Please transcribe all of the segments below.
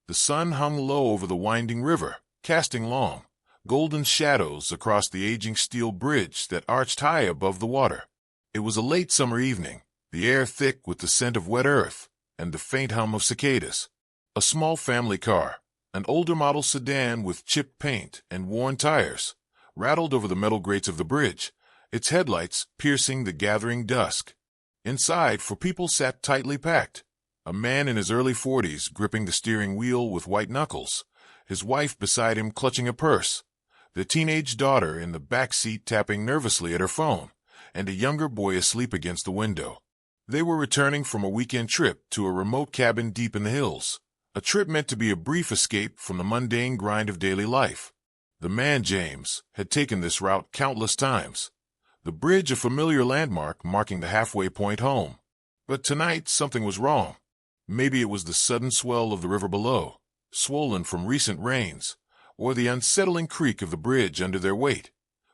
The sun hung low over the winding river, casting long, golden shadows across the aging steel bridge that arched high above the water. It was a late summer evening, the air thick with the scent of wet earth and the faint hum of cicadas. A small family car, an older model sedan with chipped paint and worn tires, rattled over the metal grates of the bridge, its headlights piercing the gathering dusk. Inside, 4 people sat tightly packed. A man in his early 40s gripping the steering wheel with white knuckles, his wife beside him clutching a purse, the teenage daughter in the back seat tapping nervously at her phone, and a younger boy asleep against the window. They were returning from a weekend trip to a remote cabin deep in the hills, a trip meant to be a brief escape from the mundane grind of daily life. The man, James, had taken this route countless times, the bridge a familiar landmark marking the halfway point home. But tonight something was wrong. Maybe it was the sudden swell of the river below, swollen from recent rains, or the unsettling creak of the bridge under their weight.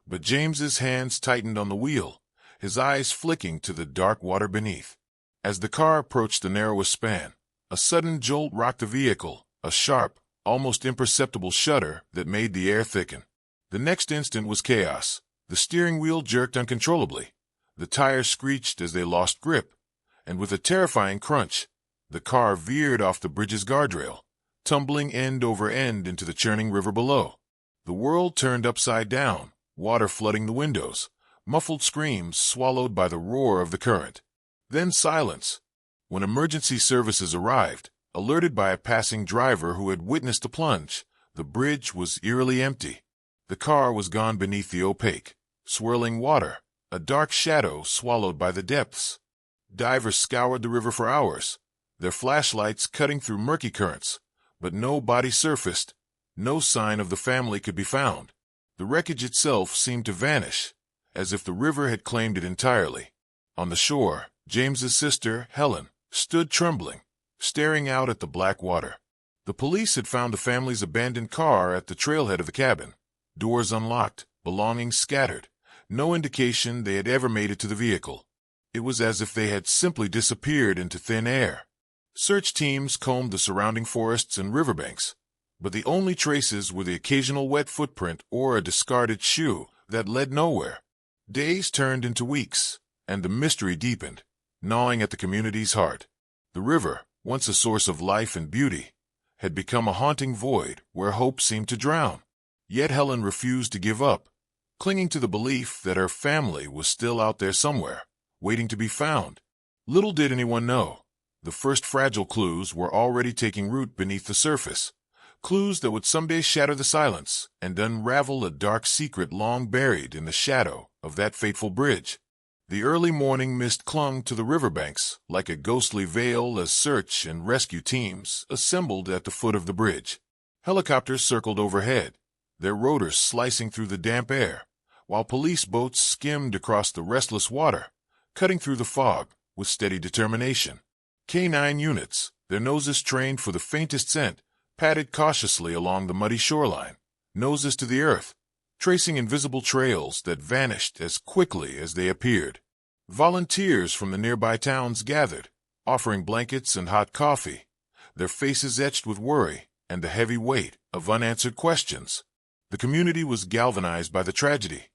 But James's hands tightened on the wheel, his eyes flicking to the dark water beneath. As the car approached the narrowest span, a sudden jolt rocked the vehicle, a sharp, almost imperceptible shudder that made the air thicken. The next instant was chaos. The steering wheel jerked uncontrollably, the tires screeched as they lost grip, and with a terrifying crunch, the car veered off the bridge's guardrail, tumbling end over end into the churning river below. The world turned upside down, water flooding the windows, muffled screams swallowed by the roar of the current. Then silence. When emergency services arrived, alerted by a passing driver who had witnessed the plunge, the bridge was eerily empty. The car was gone beneath the opaque, swirling water, a dark shadow swallowed by the depths. Divers scoured the river for hours, their flashlights cutting through murky currents, but no body surfaced, no sign of the family could be found. The wreckage itself seemed to vanish, as if the river had claimed it entirely. On the shore, James's sister, Helen, stood trembling, staring out at the black water. The police had found the family's abandoned car at the trailhead of the cabin, doors unlocked, belongings scattered, no indication they had ever made it to the vehicle. It was as if they had simply disappeared into thin air. Search teams combed the surrounding forests and riverbanks, but the only traces were the occasional wet footprint or a discarded shoe that led nowhere. Days turned into weeks, and the mystery deepened, gnawing at the community's heart. The river, once a source of life and beauty, had become a haunting void where hope seemed to drown. Yet Helen refused to give up, clinging to the belief that her family was still out there somewhere, waiting to be found. Little did anyone know, the first fragile clues were already taking root beneath the surface, clues that would someday shatter the silence and unravel a dark secret long buried in the shadow of that fateful bridge. The early morning mist clung to the riverbanks like a ghostly veil as search and rescue teams assembled at the foot of the bridge. Helicopters circled overhead, their rotors slicing through the damp air, while police boats skimmed across the restless water, cutting through the fog with steady determination. K-9 units, their noses trained for the faintest scent, padded cautiously along the muddy shoreline, noses to the earth, tracing invisible trails that vanished as quickly as they appeared. Volunteers from the nearby towns gathered, offering blankets and hot coffee, their faces etched with worry and the heavy weight of unanswered questions. The community was galvanized by the tragedy.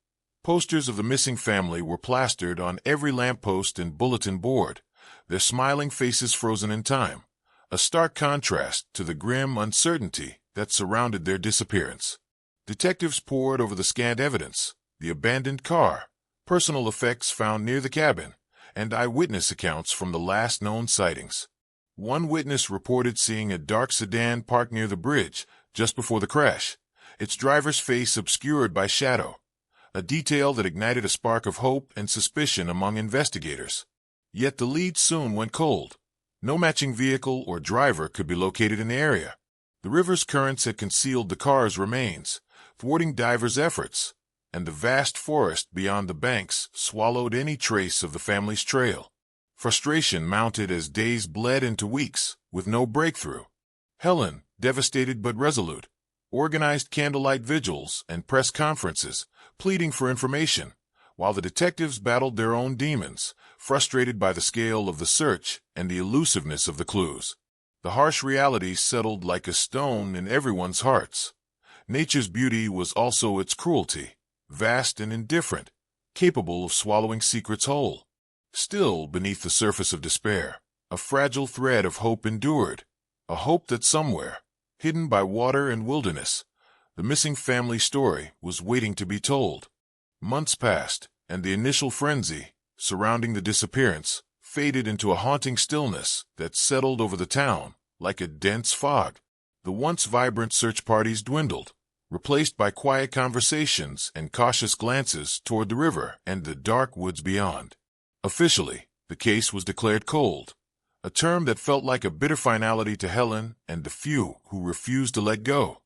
Posters of the missing family were plastered on every lamppost and bulletin board, their smiling faces frozen in time, a stark contrast to the grim uncertainty that surrounded their disappearance. Detectives pored over the scant evidence, the abandoned car, personal effects found near the cabin, and eyewitness accounts from the last known sightings. One witness reported seeing a dark sedan parked near the bridge just before the crash, its driver's face obscured by shadow, a detail that ignited a spark of hope and suspicion among investigators. Yet the lead soon went cold. No matching vehicle or driver could be located in the area. The river's currents had concealed the car's remains, thwarting divers' efforts, and the vast forest beyond the banks swallowed any trace of the family's trail. Frustration mounted as days bled into weeks, with no breakthrough. Helen, devastated but resolute, organized candlelight vigils and press conferences, pleading for information, while the detectives battled their own demons, frustrated by the scale of the search and the elusiveness of the clues. The harsh reality settled like a stone in everyone's hearts. Nature's beauty was also its cruelty, vast and indifferent, capable of swallowing secrets whole. Still, beneath the surface of despair, a fragile thread of hope endured, a hope that somewhere, hidden by water and wilderness, the missing family story was waiting to be told. Months passed, and the initial frenzy surrounding the disappearance faded into a haunting stillness that settled over the town like a dense fog. The once vibrant search parties dwindled, replaced by quiet conversations and cautious glances toward the river and the dark woods beyond. Officially, the case was declared cold, a term that felt like a bitter finality to Helen and the few who refused to let go.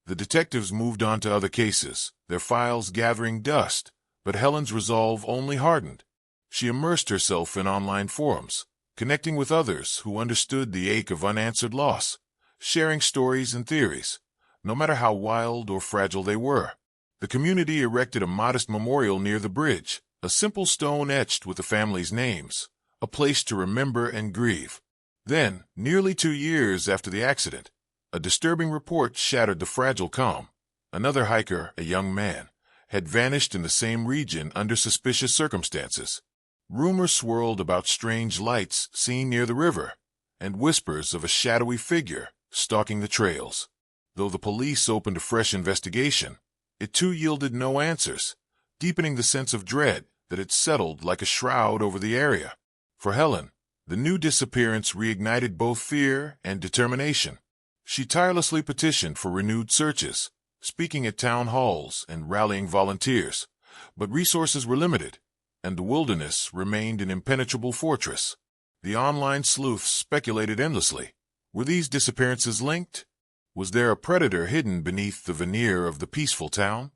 The detectives moved on to other cases, their files gathering dust, but Helen's resolve only hardened. She immersed herself in online forums, connecting with others who understood the ache of unanswered loss, sharing stories and theories, no matter how wild or fragile they were. The community erected a modest memorial near the bridge, a simple stone etched with the family's names, a place to remember and grieve. Then, nearly 2 years after the accident, a disturbing report shattered the fragile calm. Another hiker, a young man, had vanished in the same region under suspicious circumstances. Rumors swirled about strange lights seen near the river, and whispers of a shadowy figure stalking the trails. Though the police opened a fresh investigation, it too yielded no answers, deepening the sense of dread that had settled like a shroud over the area. For Helen, the new disappearance reignited both fear and determination. She tirelessly petitioned for renewed searches, speaking at town halls and rallying volunteers, but resources were limited, and the wilderness remained an impenetrable fortress. The online sleuths speculated endlessly. Were these disappearances linked? Was there a predator hidden beneath the veneer of the peaceful town?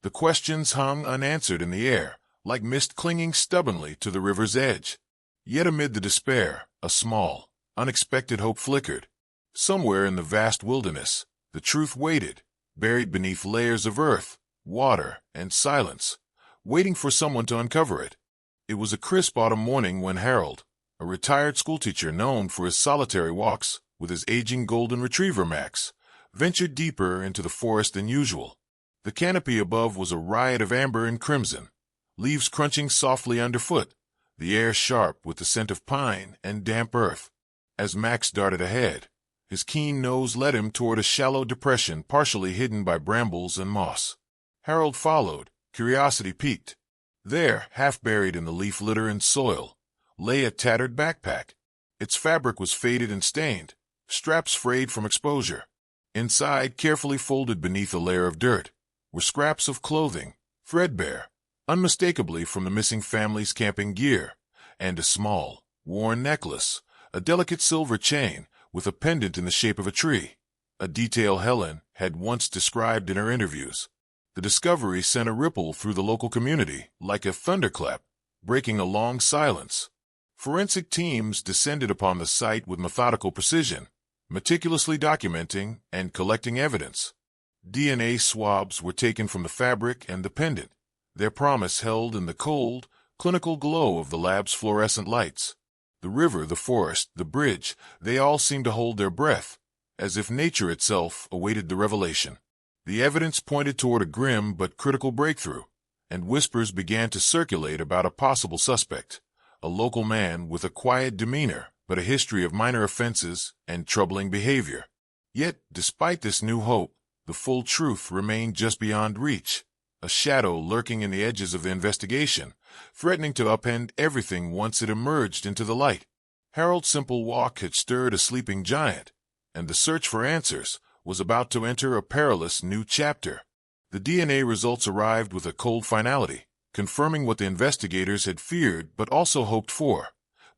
The questions hung unanswered in the air, like mist clinging stubbornly to the river's edge. Yet amid the despair, a small, unexpected hope flickered. Somewhere in the vast wilderness, the truth waited, buried beneath layers of earth, water, and silence, waiting for someone to uncover it. It was a crisp autumn morning when Harold, a retired schoolteacher known for his solitary walks with his aging golden retriever Max, ventured deeper into the forest than usual. The canopy above was a riot of amber and crimson, leaves crunching softly underfoot, the air sharp with the scent of pine and damp earth. As Max darted ahead, his keen nose led him toward a shallow depression partially hidden by brambles and moss. Harold followed, curiosity piqued. There, half buried in the leaf litter and soil, lay a tattered backpack. Its fabric was faded and stained, straps frayed from exposure. Inside, carefully folded beneath a layer of dirt, were scraps of clothing, threadbare, unmistakably from the missing family's camping gear, and a small, worn necklace, a delicate silver chain with a pendant in the shape of a tree, a detail Helen had once described in her interviews. The discovery sent a ripple through the local community like a thunderclap, breaking a long silence. Forensic teams descended upon the site with methodical precision, meticulously documenting and collecting evidence. DNA swabs were taken from the fabric and the pendant, their promise held in the cold, clinical glow of the lab's fluorescent lights. The river, the forest, the bridge, they all seemed to hold their breath, as if nature itself awaited the revelation. The evidence pointed toward a grim but critical breakthrough, and whispers began to circulate about a possible suspect, a local man with a quiet demeanor but a history of minor offenses and troubling behavior. Yet, despite this new hope, the full truth remained just beyond reach, a shadow lurking in the edges of the investigation, threatening to upend everything once it emerged into the light. Harold's simple walk had stirred a sleeping giant, and the search for answers was about to enter a perilous new chapter. The DNA results arrived with a cold finality, confirming what the investigators had feared but also hoped for.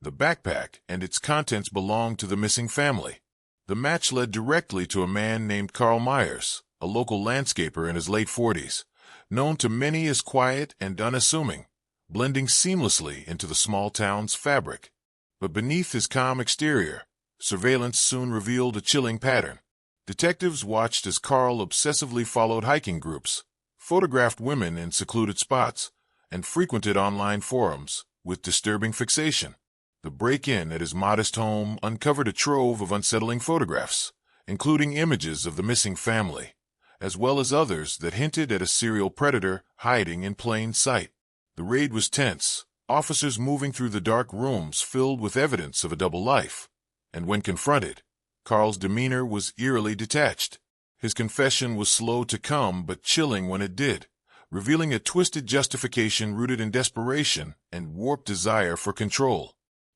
The backpack and its contents belonged to the missing family. The match led directly to a man named Carl Myers, a local landscaper in his late 40s, known to many as quiet and unassuming, blending seamlessly into the small town's fabric. But beneath his calm exterior, surveillance soon revealed a chilling pattern. Detectives watched as Carl obsessively followed hiking groups, photographed women in secluded spots, and frequented online forums with disturbing fixation. The break-in at his modest home uncovered a trove of unsettling photographs, including images of the missing family, as well as others that hinted at a serial predator hiding in plain sight. The raid was tense, officers moving through the dark rooms filled with evidence of a double life. And when confronted, Carl's demeanor was eerily detached. His confession was slow to come but chilling when it did, revealing a twisted justification rooted in desperation and warped desire for control.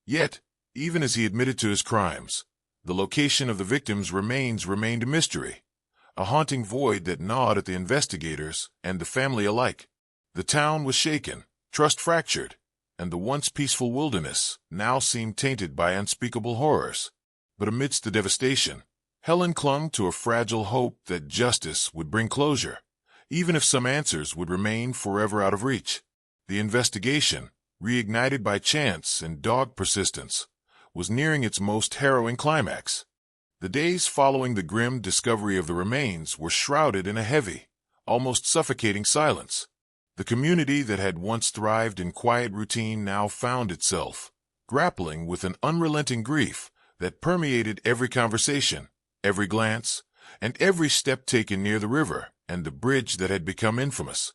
Yet, even as he admitted to his crimes, the location of the victims' remains remained a mystery, a haunting void that gnawed at the investigators and the family alike. The town was shaken, trust fractured, and the once peaceful wilderness now seemed tainted by unspeakable horrors. But amidst the devastation, Helen clung to a fragile hope that justice would bring closure, even if some answers would remain forever out of reach. The investigation, reignited by chance and dogged persistence, was nearing its most harrowing climax. The days following the grim discovery of the remains were shrouded in a heavy, almost suffocating silence. The community that had once thrived in quiet routine now found itself grappling with an unrelenting grief that permeated every conversation, every glance, and every step taken near the river and the bridge that had become infamous.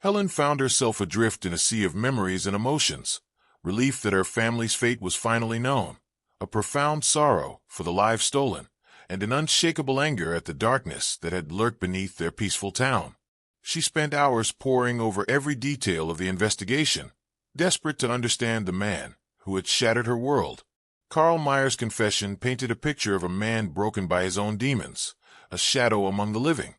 Helen found herself adrift in a sea of memories and emotions, relief that her family's fate was finally known, a profound sorrow for the lives stolen, and an unshakable anger at the darkness that had lurked beneath their peaceful town. She spent hours poring over every detail of the investigation, desperate to understand the man who had shattered her world. Carl Meyer's confession painted a picture of a man broken by his own demons, a shadow among the living,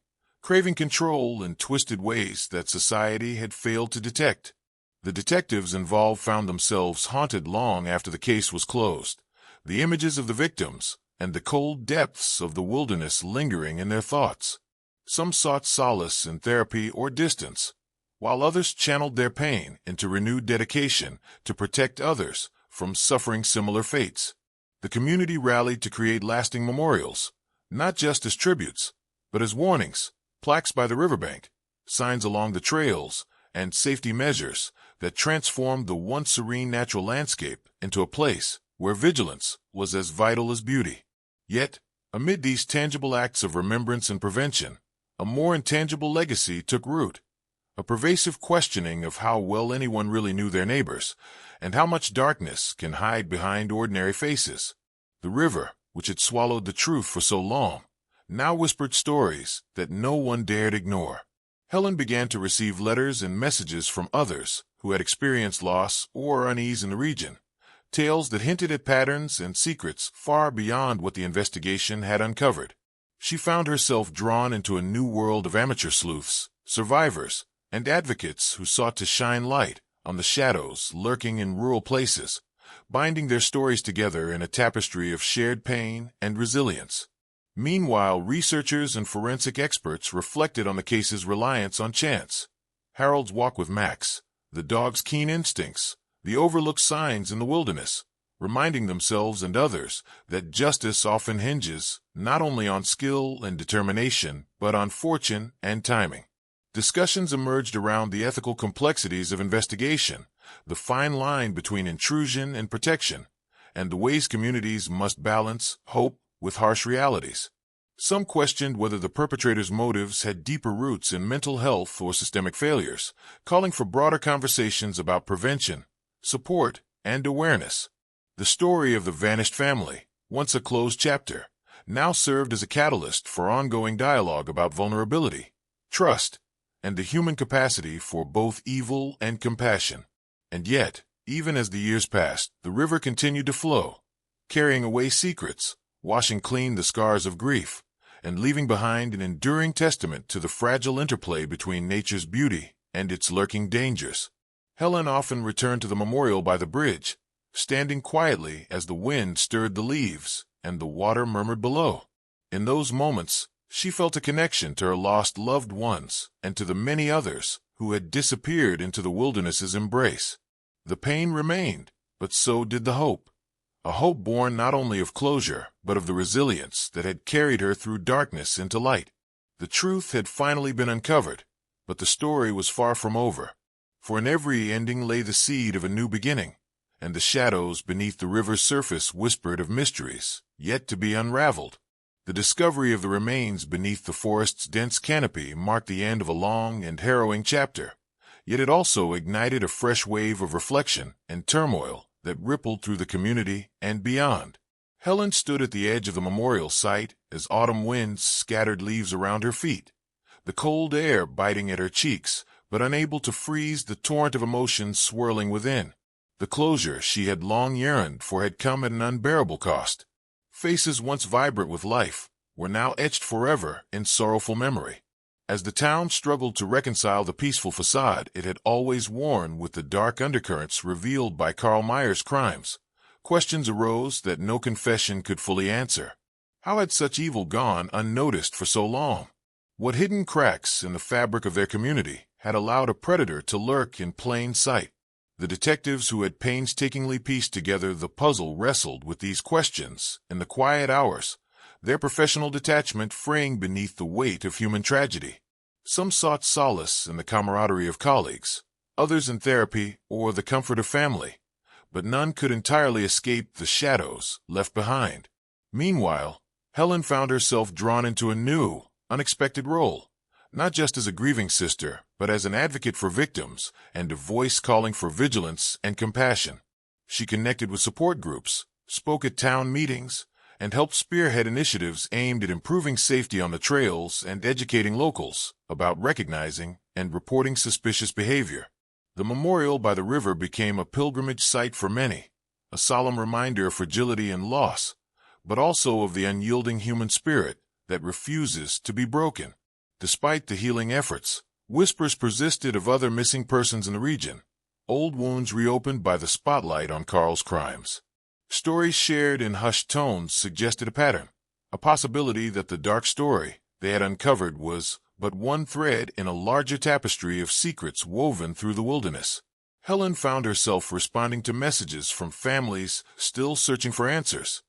craving control in twisted ways that society had failed to detect. The detectives involved found themselves haunted long after the case was closed, the images of the victims and the cold depths of the wilderness lingering in their thoughts. Some sought solace in therapy or distance, while others channeled their pain into renewed dedication to protect others from suffering similar fates. The community rallied to create lasting memorials, not just as tributes, but as warnings, plaques by the riverbank, signs along the trails, and safety measures that transformed the once serene natural landscape into a place where vigilance was as vital as beauty. Yet, amid these tangible acts of remembrance and prevention, a more intangible legacy took root, a pervasive questioning of how well anyone really knew their neighbors, and how much darkness can hide behind ordinary faces. The river, which had swallowed the truth for so long, now whispered stories that no one dared ignore. Helen began to receive letters and messages from others who had experienced loss or unease in the region, tales that hinted at patterns and secrets far beyond what the investigation had uncovered. She found herself drawn into a new world of amateur sleuths, survivors, and advocates who sought to shine light on the shadows lurking in rural places, binding their stories together in a tapestry of shared pain and resilience. Meanwhile, researchers and forensic experts reflected on the case's reliance on chance. Harold's walk with Max, the dog's keen instincts, the overlooked signs in the wilderness, reminding themselves and others that justice often hinges not only on skill and determination, but on fortune and timing. Discussions emerged around the ethical complexities of investigation, the fine line between intrusion and protection, and the ways communities must balance hope with harsh realities. Some questioned whether the perpetrator's motives had deeper roots in mental health or systemic failures, calling for broader conversations about prevention, support, and awareness. The story of the vanished family, once a closed chapter, now served as a catalyst for ongoing dialogue about vulnerability, trust, and the human capacity for both evil and compassion. And yet, even as the years passed, the river continued to flow, carrying away secrets, washing clean the scars of grief, and leaving behind an enduring testament to the fragile interplay between nature's beauty and its lurking dangers. Helen often returned to the memorial by the bridge, standing quietly as the wind stirred the leaves and the water murmured below. In those moments, she felt a connection to her lost loved ones and to the many others who had disappeared into the wilderness's embrace. The pain remained, but so did the hope. A hope born not only of closure, but of the resilience that had carried her through darkness into light. The truth had finally been uncovered, but the story was far from over, for in every ending lay the seed of a new beginning, and the shadows beneath the river's surface whispered of mysteries yet to be unraveled. The discovery of the remains beneath the forest's dense canopy marked the end of a long and harrowing chapter, yet it also ignited a fresh wave of reflection and turmoil that rippled through the community and beyond. Helen stood at the edge of the memorial site as autumn winds scattered leaves around her feet, the cold air biting at her cheeks, but unable to freeze the torrent of emotions swirling within. The closure she had long yearned for had come at an unbearable cost. Faces once vibrant with life were now etched forever in sorrowful memory. As the town struggled to reconcile the peaceful facade it had always worn with the dark undercurrents revealed by Karl Mayer's crimes, questions arose that no confession could fully answer. How had such evil gone unnoticed for so long? What hidden cracks in the fabric of their community had allowed a predator to lurk in plain sight? The detectives who had painstakingly pieced together the puzzle wrestled with these questions in the quiet hours, their professional detachment fraying beneath the weight of human tragedy. Some sought solace in the camaraderie of colleagues, others in therapy or the comfort of family, but none could entirely escape the shadows left behind. Meanwhile, Helen found herself drawn into a new, unexpected role, not just as a grieving sister, but as an advocate for victims and a voice calling for vigilance and compassion. She connected with support groups, spoke at town meetings, and helped spearhead initiatives aimed at improving safety on the trails and educating locals about recognizing and reporting suspicious behavior. The memorial by the river became a pilgrimage site for many, a solemn reminder of fragility and loss, but also of the unyielding human spirit that refuses to be broken. Despite the healing efforts, whispers persisted of other missing persons in the region, old wounds reopened by the spotlight on Karl's crimes. Stories shared in hushed tones suggested a pattern, a possibility that the dark story they had uncovered was but one thread in a larger tapestry of secrets woven through the wilderness. Helen found herself responding to messages from families still searching for answers,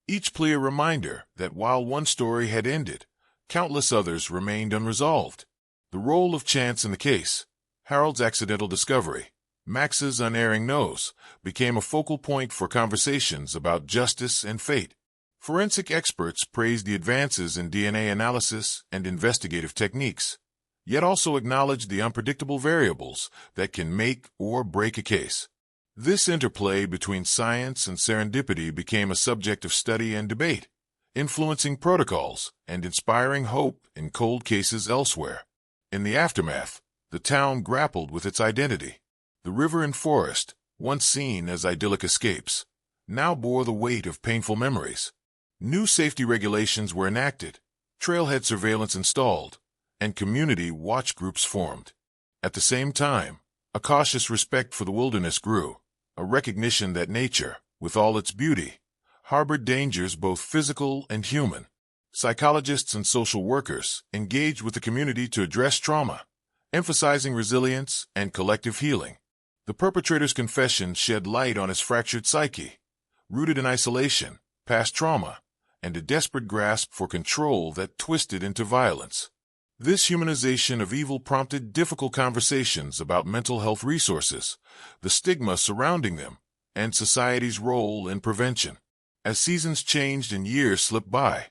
each plea a reminder that while one story had ended, countless others remained unresolved. The role of chance in the case, Harold's accidental discovery, Max's unerring nose, became a focal point for conversations about justice and fate. Forensic experts praised the advances in DNA analysis and investigative techniques, yet also acknowledged the unpredictable variables that can make or break a case. This interplay between science and serendipity became a subject of study and debate, influencing protocols and inspiring hope in cold cases elsewhere. In the aftermath, the town grappled with its identity. The river and forest, once seen as idyllic escapes, now bore the weight of painful memories. New safety regulations were enacted, trailhead surveillance installed, and community watch groups formed. At the same time, a cautious respect for the wilderness grew, a recognition that nature, with all its beauty, harbored dangers both physical and human. Psychologists and social workers engaged with the community to address trauma, emphasizing resilience and collective healing. The perpetrator's confession shed light on his fractured psyche, rooted in isolation, past trauma, and a desperate grasp for control that twisted into violence. This humanization of evil prompted difficult conversations about mental health resources, the stigma surrounding them, and society's role in prevention. As seasons changed and years slipped by,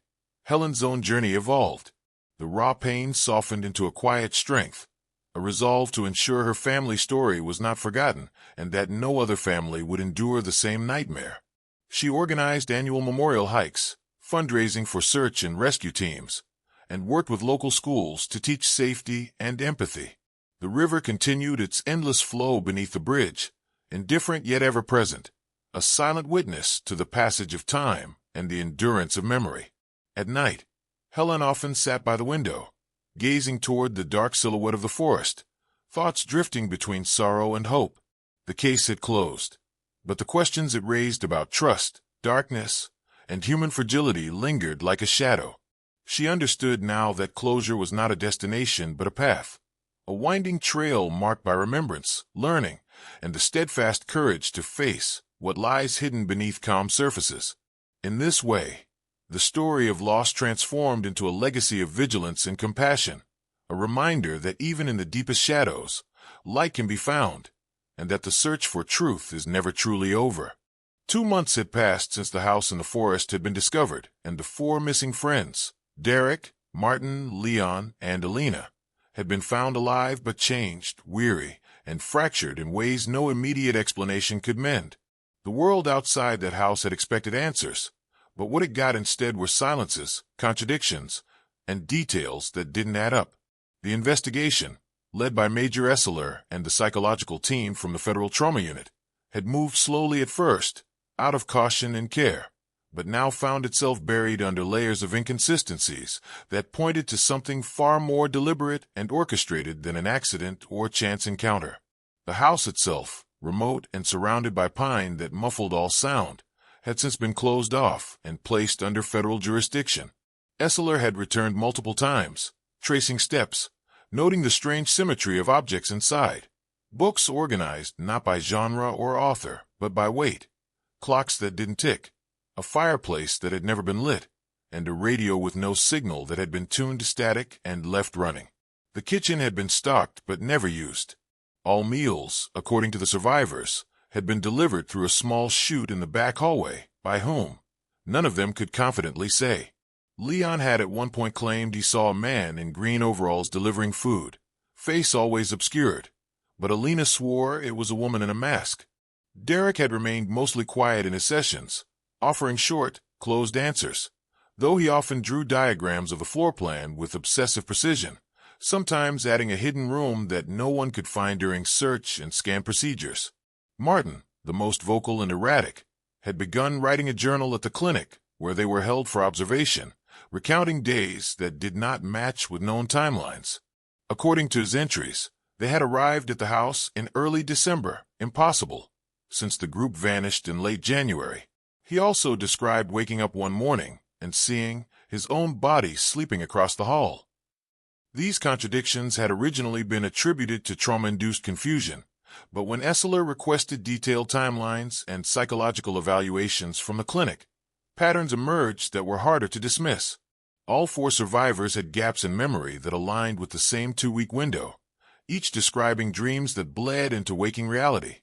Helen's own journey evolved. The raw pain softened into a quiet strength, a resolve to ensure her family's story was not forgotten and that no other family would endure the same nightmare. She organized annual memorial hikes, fundraising for search and rescue teams, and worked with local schools to teach safety and empathy. The river continued its endless flow beneath the bridge, indifferent yet ever-present, a silent witness to the passage of time and the endurance of memory. At night, Helen often sat by the window, gazing toward the dark silhouette of the forest, thoughts drifting between sorrow and hope. The case had closed, but the questions it raised about trust, darkness, and human fragility lingered like a shadow. She understood now that closure was not a destination but a path, a winding trail marked by remembrance, learning, and the steadfast courage to face what lies hidden beneath calm surfaces. In this way, the story of loss transformed into a legacy of vigilance and compassion, a reminder that even in the deepest shadows, light can be found, and that the search for truth is never truly over. 2 months had passed since the house in the forest had been discovered, and the 4 missing friends, Derek, Martin, Leon, and Alina, had been found alive but changed, weary, and fractured in ways no immediate explanation could mend. The world outside that house had expected answers, but what it got instead were silences, contradictions, and details that didn't add up. The investigation, led by Major Essler and the psychological team from the Federal Trauma Unit, had moved slowly at first, out of caution and care, but now found itself buried under layers of inconsistencies that pointed to something far more deliberate and orchestrated than an accident or chance encounter. The house itself, remote and surrounded by pine that muffled all sound, had since been closed off and placed under federal jurisdiction. Essler had returned multiple times, tracing steps, noting the strange symmetry of objects inside. Books organized not by genre or author, but by weight. Clocks that didn't tick, a fireplace that had never been lit, and a radio with no signal that had been tuned to static and left running. The kitchen had been stocked but never used. All meals, according to the survivors, had been delivered through a small chute in the back hallway. By whom? None of them could confidently say. Leon had at one point claimed he saw a man in green overalls delivering food, face always obscured, but Alina swore it was a woman in a mask. Derek had remained mostly quiet in his sessions, offering short, closed answers, though he often drew diagrams of the floor plan with obsessive precision, sometimes adding a hidden room that no one could find during search and scan procedures. Martin, the most vocal and erratic, had begun writing a journal at the clinic where they were held for observation, recounting days that did not match with known timelines. According to his entries, they had arrived at the house in early December, impossible, since the group vanished in late January. He also described waking up one morning and seeing his own body sleeping across the hall. These contradictions had originally been attributed to trauma-induced confusion, but when Essler requested detailed timelines and psychological evaluations from the clinic, patterns emerged that were harder to dismiss. All 4 survivors had gaps in memory that aligned with the same 2-week window, each describing dreams that bled into waking reality,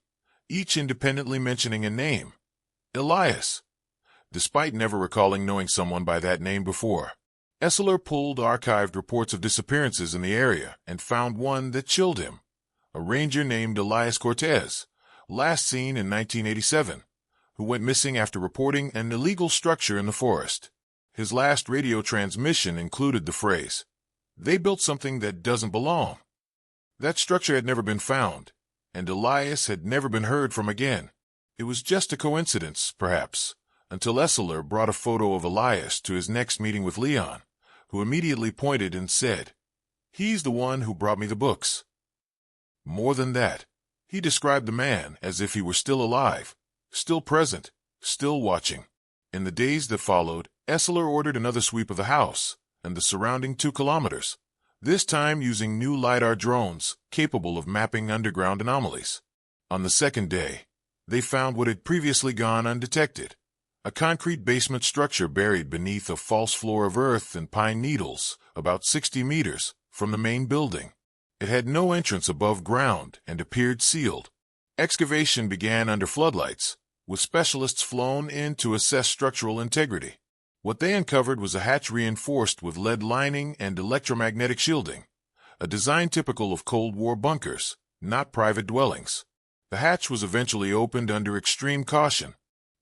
each independently mentioning a name, Elias, despite never recalling knowing someone by that name before. Essler pulled archived reports of disappearances in the area and found one that chilled him, a ranger named Elias Cortez, last seen in 1987, who went missing after reporting an illegal structure in the forest. His last radio transmission included the phrase, "They built something that doesn't belong." That structure had never been found, and Elias had never been heard from again. It was just a coincidence, perhaps, until Essler brought a photo of Elias to his next meeting with Leon, who immediately pointed and said, "He's the one who brought me the books." More than that, he described the man as if he were still alive, still present, still watching. In the days that followed, Essler ordered another sweep of the house and the surrounding 2 kilometers, this time using new LiDAR drones capable of mapping underground anomalies. On the second day, they found what had previously gone undetected, a concrete basement structure buried beneath a false floor of earth and pine needles about 60 meters from the main building. It had no entrance above ground and appeared sealed. Excavation began under floodlights, with specialists flown in to assess structural integrity. What they uncovered was a hatch reinforced with lead lining and electromagnetic shielding, a design typical of Cold War bunkers, not private dwellings. The hatch was eventually opened under extreme caution.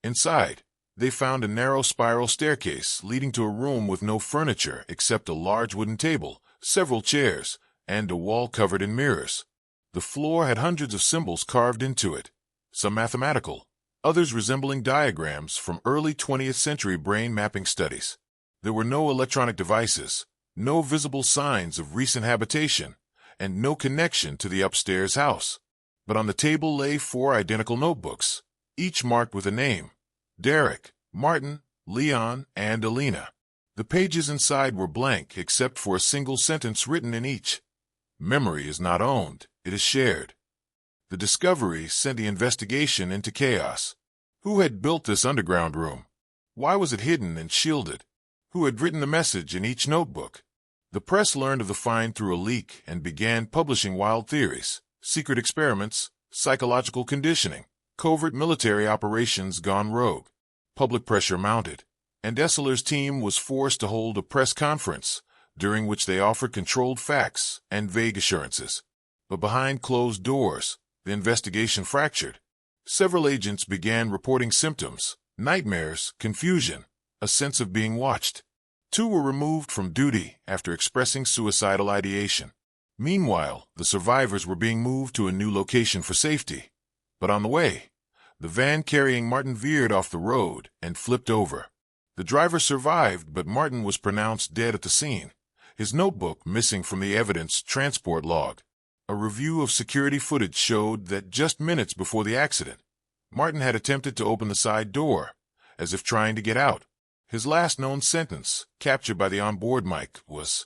Inside, they found a narrow spiral staircase leading to a room with no furniture except a large wooden table, several chairs, and a wall covered in mirrors. The floor had hundreds of symbols carved into it, some mathematical, others resembling diagrams from early 20th century brain mapping studies. There were no electronic devices, no visible signs of recent habitation, and no connection to the upstairs house. But on the table lay 4 identical notebooks, each marked with a name: Derek, Martin, Leon, and Alina. The pages inside were blank except for a single sentence written in each. Memory is not owned, it is shared. The discovery sent the investigation into chaos. Who had built this underground room? Why was it hidden and shielded? Who had written the message in each notebook? The press learned of the find through a leak and began publishing wild theories, secret experiments, psychological conditioning, covert military operations gone rogue. Public pressure mounted, and Esseler's team was forced to hold a press conference, during which they offered controlled facts and vague assurances. But behind closed doors, the investigation fractured. Several agents began reporting symptoms, nightmares, confusion, a sense of being watched. 2 were removed from duty after expressing suicidal ideation. Meanwhile, the survivors were being moved to a new location for safety. But on the way, the van carrying Martin veered off the road and flipped over. The driver survived, but Martin was pronounced dead at the scene, his notebook missing from the evidence transport log. A review of security footage showed that just minutes before the accident, Martin had attempted to open the side door, as if trying to get out. His last known sentence, captured by the onboard mic, was,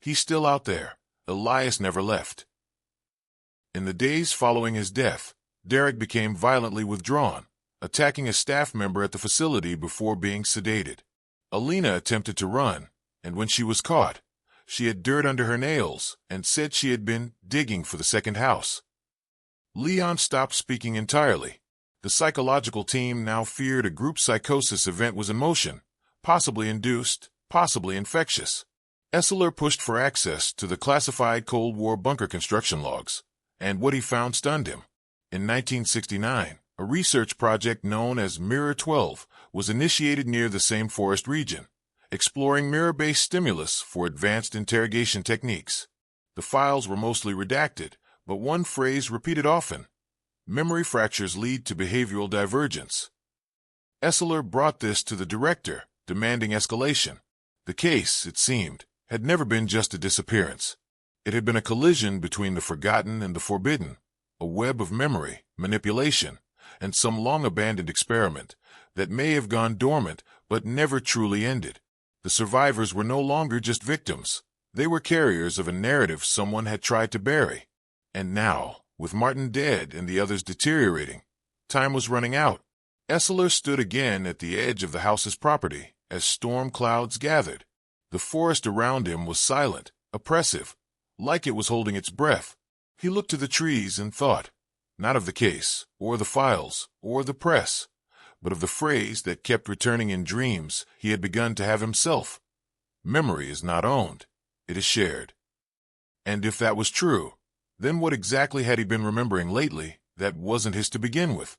"He's still out there. Elias never left." In the days following his death, Derek became violently withdrawn, attacking a staff member at the facility before being sedated. Alina attempted to run, and when she was caught, she had dirt under her nails and said she had been digging for the second house. Leon stopped speaking entirely. The psychological team now feared a group psychosis event was in motion, possibly induced, possibly infectious. Esseler pushed for access to the classified Cold War bunker construction logs, and what he found stunned him. In 1969, a research project known as Mirror 12 was initiated near the same forest region, exploring mirror-based stimulus for advanced interrogation techniques. The files were mostly redacted, but one phrase repeated often: memory fractures lead to behavioral divergence. Esseler brought this to the director, demanding escalation. The case, it seemed, had never been just a disappearance. It had been a collision between the forgotten and the forbidden, a web of memory, manipulation, and some long-abandoned experiment that may have gone dormant but never truly ended. The survivors were no longer just victims. They were carriers of a narrative someone had tried to bury. And now, with Martin dead and the others deteriorating, time was running out. Esseler stood again at the edge of the house's property as storm clouds gathered. The forest around him was silent, oppressive, like it was holding its breath. He looked to the trees and thought, not of the case, or the files, or the press, but of the phrase that kept returning in dreams he had begun to have himself. Memory is not owned, it is shared. And if that was true, then what exactly had he been remembering lately that wasn't his to begin with?